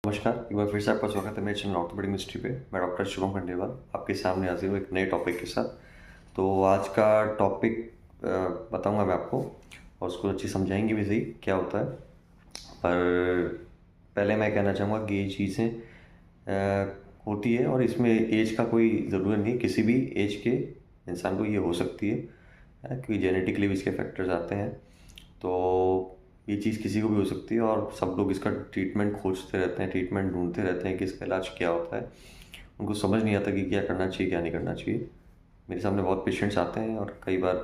नमस्कार, एक बार फिर से आपका स्वागत है मेरे चैनल ऑर्थोपेडिक मिस्ट्री पे। मैं डॉक्टर शुभम खंडेलवाल आपके सामने हाजिर हूँ एक नए टॉपिक के साथ। तो आज का टॉपिक बताऊंगा मैं आपको और उसको अच्छी समझाएंगे भी सही क्या होता है। पर पहले मैं कहना चाहूँगा कि ये चीज़ें होती है और इसमें एज का कोई ज़रूरत नहीं, किसी भी एज के इंसान को ये हो सकती है क्योंकि जेनेटिकली भी इसके फैक्टर्स आते हैं। तो ये चीज़ किसी को भी हो सकती है और सब लोग इसका ट्रीटमेंट खोजते रहते हैं, ट्रीटमेंट ढूंढते रहते हैं कि इसका इलाज क्या होता है। उनको समझ नहीं आता कि क्या करना चाहिए क्या नहीं करना चाहिए। मेरे सामने बहुत पेशेंट्स आते हैं और कई बार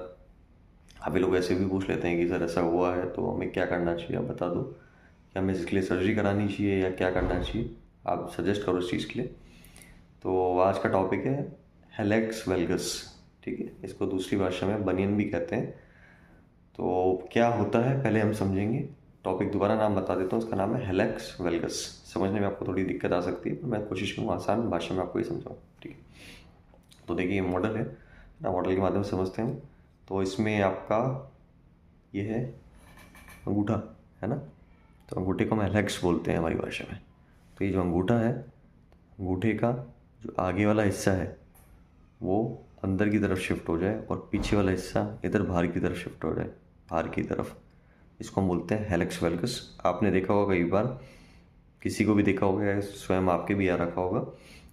अभी लोग ऐसे भी पूछ लेते हैं कि सर ऐसा हुआ है तो हमें क्या करना चाहिए, आप बता दो कि हमें इसके लिए सर्जरी करानी चाहिए या क्या करना चाहिए, आप सजेस्ट करो इस चीज़ के लिए। तो आज का टॉपिक है हेलेक्स वेल्गस। ठीक है, इसको दूसरी भाषा में बनियन भी कहते हैं। तो क्या होता है पहले हम समझेंगे। टॉपिक दोबारा नाम बता देता हूँ, उसका नाम है हेलेक्स वेल्गस। समझने में आपको थोड़ी दिक्कत आ सकती है पर मैं कोशिश करूँगा आसान भाषा में आपको ये समझाऊँ। ठीक है, तो देखिए ये मॉडल है ना, मॉडल के माध्यम से समझते हैं। तो इसमें आपका ये है अंगूठा, है ना। तो अंगूठे को हम हेलेक्स बोलते हैं हमारी भाषा में। तो ये जो अंगूठा है, अंगूठे का जो आगे वाला हिस्सा है वो अंदर की तरफ शिफ्ट हो जाए और पीछे वाला हिस्सा इधर बाहर की तरफ शिफ्ट हो जाए, बाहर की तरफ। इसको हम बोलते हैं हेलेक्स वेल्गस। आपने देखा होगा कई बार, किसी को भी देखा होगा या स्वयं आपके भी आ रखा होगा।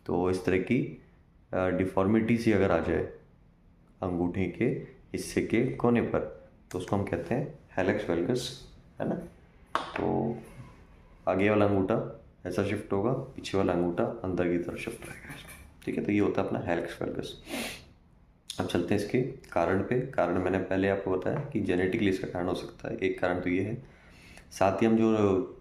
तो इस तरह की डिफॉर्मिटी सी अगर आ जाए अंगूठे के हिस्से के कोने पर तो उसको हम कहते हैं हेलेक्स वेल्गस, है ना। तो आगे वाला अंगूठा ऐसा शिफ्ट होगा, पीछे वाला अंगूठा अंदर की तरफ शिफ्ट रहेगा। ठीक है, तो ये होता है अपना हेलेक्स वेल्गस। अब चलते हैं इसके कारण पे। कारण मैंने पहले आपको बताया कि जेनेटिकली इसका कारण हो सकता है, एक कारण तो ये है। साथ ही हम जो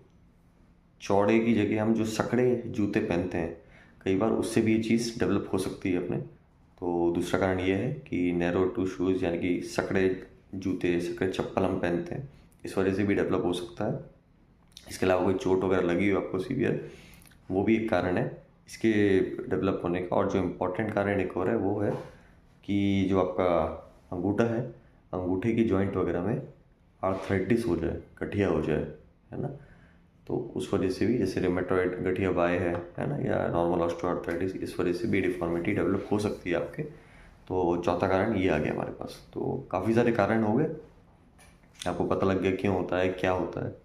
चौड़े की जगह हम जो सकड़े जूते पहनते हैं, कई बार उससे भी ये चीज़ डेवलप हो सकती है अपने। तो दूसरा कारण ये है कि नैरो टू शूज़ यानी कि सकड़े जूते, सकड़े चप्पल हम पहनते हैं, इस वजह से भी डेवलप हो सकता है। इसके अलावा कोई चोट वगैरह लगी हो आपको सीवियर, वो भी एक कारण है इसके डेवलप होने का। और जो इम्पोर्टेंट कारण एक और है वो है कि जो आपका अंगूठा है, अंगूठे की जॉइंट वगैरह में आर्थराइटिस हो जाए, गठिया हो जाए, है ना। तो उस वजह से भी, जैसे रेमेटॉइड गठिया बाय है ना, या नॉर्मल ऑस्टियोआर्थराइटिस, इस वजह से भी डिफॉर्मिटी डेवलप हो सकती है आपके। तो चौथा कारण ये आ गया हमारे पास। तो काफ़ी सारे कारण हो गए, आपको पता लग गया क्यों होता है क्या होता है।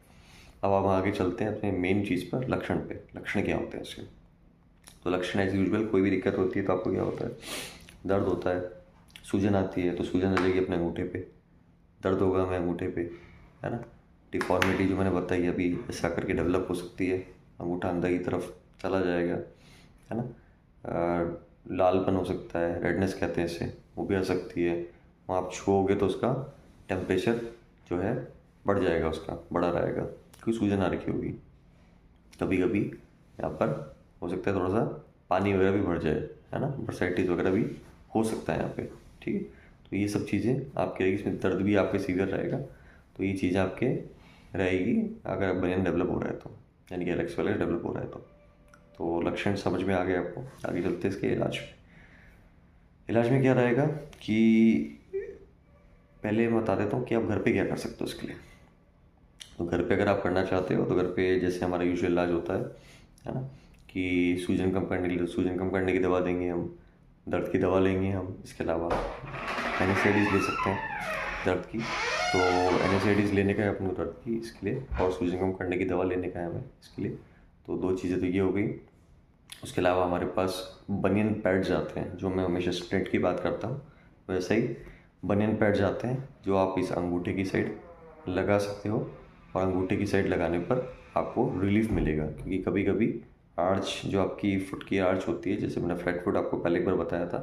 अब हम आगे चलते हैं अपने मेन चीज़ पर, लक्षण पे। लक्षण क्या होते हैं इसके। तो लक्षण एज यूजुअल, कोई भी दिक्कत होती है तो आपको क्या होता है, दर्द होता है, सूजन आती है तो सूजन आ जाएगी अपने अंगूठे पे, दर्द होगा हमें अंगूठे पे, है ना। डिफॉर्मिटी जो मैंने बताई अभी ऐसा करके डेवलप हो सकती है, अंगूठा अंदर की तरफ चला जाएगा, है ना। लालपन हो सकता है, रेडनेस कहते हैं इसे, वो भी आ सकती है। वहाँ आप छुओगे तो उसका टेम्परेचर जो है बढ़ जाएगा, उसका बढ़ा रहेगा क्योंकि सूजन आ रखी होगी। कभी कभी यहाँ पर हो सकता है थोड़ा सा पानी वगैरह भी भर जाए, है ना, बर्साइटिस वगैरह भी हो सकता है यहाँ पे। ठीक है, तो ये सब चीज़ें आपके रहेगी। इसमें दर्द भी आपके सीवियर रहेगा, तो ये चीज़ें आपके रहेगी अगर बनियन डेवलप हो रहा है तो, यानी कि एलेक्स वाले डेवलप हो रहा है तो लक्षण समझ में आ गए आपको। आगे चलते हैं इसके इलाज में। इलाज में क्या रहेगा कि पहले मैं बता देता हूँ कि आप घर पे क्या कर सकते हो इसके लिए। तो घर पे अगर आप करना चाहते हो तो घर पे जैसे हमारा यूजुअल इलाज होता है ना, कि सूजन कम करने के लिए सूजन कम करने की दवा देंगे हम, दर्द की दवा लेंगे हम। इसके अलावा एनेस्थेटिस ले सकते हैं दर्द की। तो एनेस्थेटिस लेने का है अपन को दर्द की इसके लिए, और सूजन कम करने की दवा लेने का है हमें इसके लिए। तो दो चीज़ें तो ये हो गई। उसके अलावा हमारे पास बनियन पैड्स आते हैं, जो मैं हमेशा स्प्लिट की बात करता हूँ, वैसे ही बनियन पैड्स आते हैं जो आप इस अंगूठे की साइड लगा सकते हो। और अंगूठे की साइड लगाने पर आपको रिलीफ मिलेगा, क्योंकि कभी कभी आर्च जो आपकी फुट की आर्च होती है, जैसे मैंने फ्लैट फुट आपको पहले एक बार बताया था,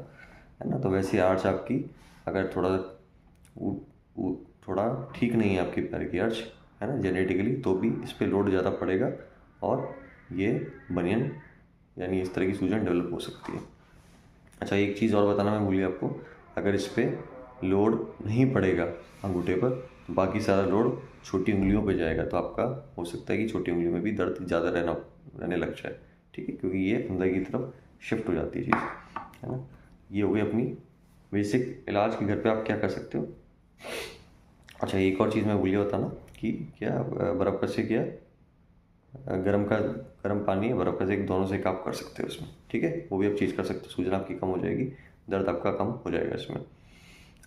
है ना, तो वैसी आर्च आपकी अगर थोड़ा ठीक नहीं है आपकी पैर की आर्च, है ना, जेनेटिकली, तो भी इस पर लोड ज़्यादा पड़ेगा और ये बनियन यानी इस तरह की सूजन डेवलप हो सकती है। अच्छा, एक चीज़ और बताना मैं भूली आपको, अगर इस पर लोड नहीं पड़ेगा अंगूठे पर तो बाकी सारा लोड छोटी उंगलियों पे जाएगा, तो आपका हो सकता है कि छोटी उंगलियों में भी दर्द ज़्यादा रहने लग जाए। ठीक है, क्योंकि ये अंदर की तरफ शिफ्ट हो जाती है चीज़, है ना। ये हो गई अपनी बेसिक इलाज कि घर पे आप क्या कर सकते हो। अच्छा, एक और चीज़ मैं भूल गया बताना कि क्या बराबर से क्या गर्म पानी या बर्फ़ का सेक, दोनों सेक आप कर सकते हो इसमें, ठीक है। वो भी आप चीज़ कर सकते हो, सूजन आपकी कम हो जाएगी, दर्द आपका कम हो जाएगा इसमें।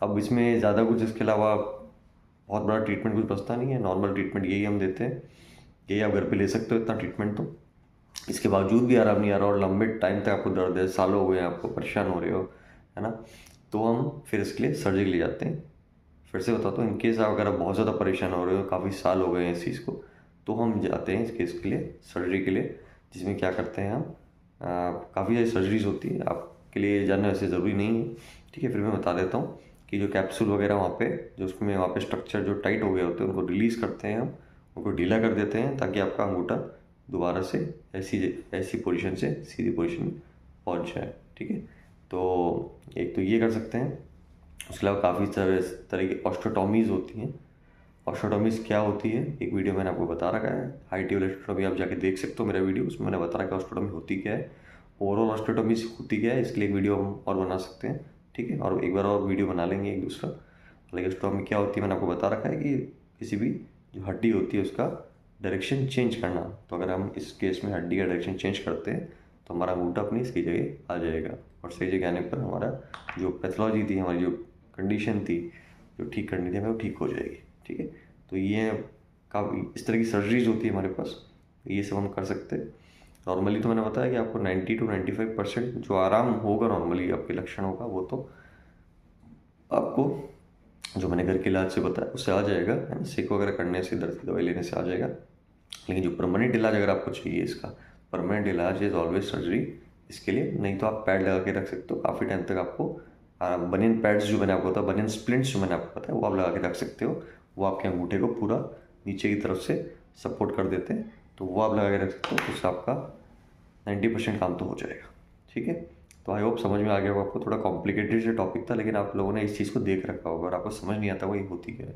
अब इसमें ज़्यादा कुछ इसके अलावा बहुत बड़ा ट्रीटमेंट कुछ बचता नहीं है, नॉर्मल ट्रीटमेंट यही हम देते हैं, यही आप घर पे ले सकते हो इतना ट्रीटमेंट। तो इसके बावजूद भी आराम नहीं आ रहा और लंबे टाइम तक आपको दर्द है, सालों हो गए हैं आपको परेशान हो रहे हो, है ना, तो हम फिर इसके लिए सर्जरी के लिए जाते हैं। फिर से बताता हूँ, इनकेस आप अगर आप बहुत ज़्यादा परेशान हो रहे हो, काफ़ी साल हो गए हैं इस चीज़ को, तो हम जाते हैं इस केस के लिए सर्जरी के लिए, जिसमें क्या करते हैं हम, काफ़ी सारी सर्जरीज होती है, आपके लिए जानना वैसे ज़रूरी नहीं है, ठीक है, फिर मैं बता देता हूँ कि जो कैप्सूल वगैरह वहाँ पे, जो उसमें वहाँ पे स्ट्रक्चर जो टाइट हो गए होते हैं उनको रिलीज़ करते हैं हम, उनको ढीला कर देते हैं ताकि आपका अंगूठा दोबारा से ऐसी ऐसी पोजीशन से सीधी पोजीशन में पहुँच जाए, ठीक है। तो एक तो ये कर सकते हैं। उसके अलावा काफ़ी तरह की ऑस्टोटॉमीज़ होती हैं। ऑस्टोटॉमीज़ क्या होती है, एक वीडियो मैंने आपको बता रखा है, हाई टेबल ऑस्टोटॉमी, आप जाके देख सकते हो मेरा वीडियो, उसमें मैंने बता रखा है ऑस्टोटॉमी होती क्या है, ओवरऑल ऑस्टोटॉमीज़ होती क्या है, इसके लिए एक वीडियो हम और बना सकते हैं, ठीक है, और एक बार और वीडियो बना लेंगे एक दूसरा। लेकिन ऑस्टोटॉमी क्या होती है मैंने आपको बता रखा है कि किसी भी जो हड्डी होती है उसका डायरेक्शन चेंज करना। तो अगर हम इस केस में हड्डी का डायरेक्शन चेंज करते हैं तो हमारा अंगूठा अपनी सही जगह आ जाएगा, और सही जगह आने पर हमारा जो पैथोलॉजी थी, हमारी जो कंडीशन थी जो ठीक करनी थी हमें, वो ठीक हो जाएगी, ठीक है। तो ये काफ़ी इस तरह की सर्जरीज होती है हमारे पास, ये सब हम कर सकते हैं। नॉर्मली तो मैंने बताया कि आपको 90 to 95% जो आराम होगा नॉर्मली आपके लक्षणों का, वो तो आपको जो मैंने घर के इलाज से बताया उससे आ जाएगा, है ना, सेक वगैरह करने से, दर्द की दवाई लेने से आ जाएगा। लेकिन जो परमानेंट इलाज अगर आपको चाहिए, इसका परमानेंट इलाज इज़ ऑलवेज सर्जरी। इसके लिए नहीं तो आप पैड लगा के रख सकते हो काफ़ी टाइम तक, आपको बनियन पैड्स जो मैंने आपको बताया, बनियन स्प्लिंट्स जो मैंने आपको बताया, वो आप लगा के रख सकते हो। वो आपके अंगूठे को पूरा नीचे की तरफ से सपोर्ट कर देते हैं, तो वो आप लगा के रख सकते हो, उससे आपका 90% काम तो हो जाएगा, ठीक है। तो आई होप समझ में आ गया होगा आपको, थोड़ा कॉम्प्लिकेटेड से टॉपिक था, लेकिन आप लोगों ने इस चीज़ को देख रखा होगा और आपको समझ नहीं आता वो ये होती क्या है।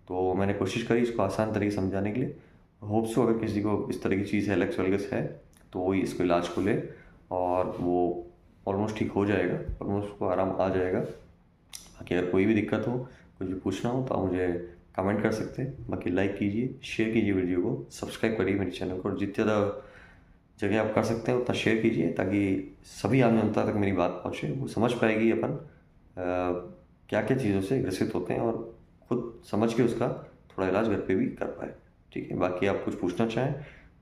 तो मैंने कोशिश करी इसको आसान तरीके से समझाने के लिए। होप सो अगर किसी को इस तरह की चीज़ है, एलेक्स वेलगस है, तो वो इसको इलाज को ले और वो ऑलमोस्ट ठीक हो जाएगा, ऑलमोस्ट उसको आराम आ जाएगा। बाकी अगर कोई भी दिक्कत हो, कुछ भी पूछना हो, तो आप मुझे कमेंट कर सकते हैं। बाकी लाइक कीजिए, शेयर कीजिए वीडियो को, सब्सक्राइब करिए मेरे चैनल को, और जितने ज़्यादा जगह आप कर सकते हैं उतना शेयर कीजिए ताकि सभी आम जनता तक मेरी बात पहुँचे, वो समझ पाएगी अपन क्या क्या चीज़ों से ग्रसित होते हैं, और खुद समझ के उसका थोड़ा इलाज घर पे भी कर पाए, ठीक है। बाकी आप कुछ पूछना चाहें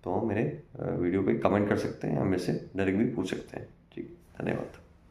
तो मेरे वीडियो पे कमेंट कर सकते हैं या मेरे से डायरेक्ट भी पूछ सकते हैं, ठीक। धन्यवाद।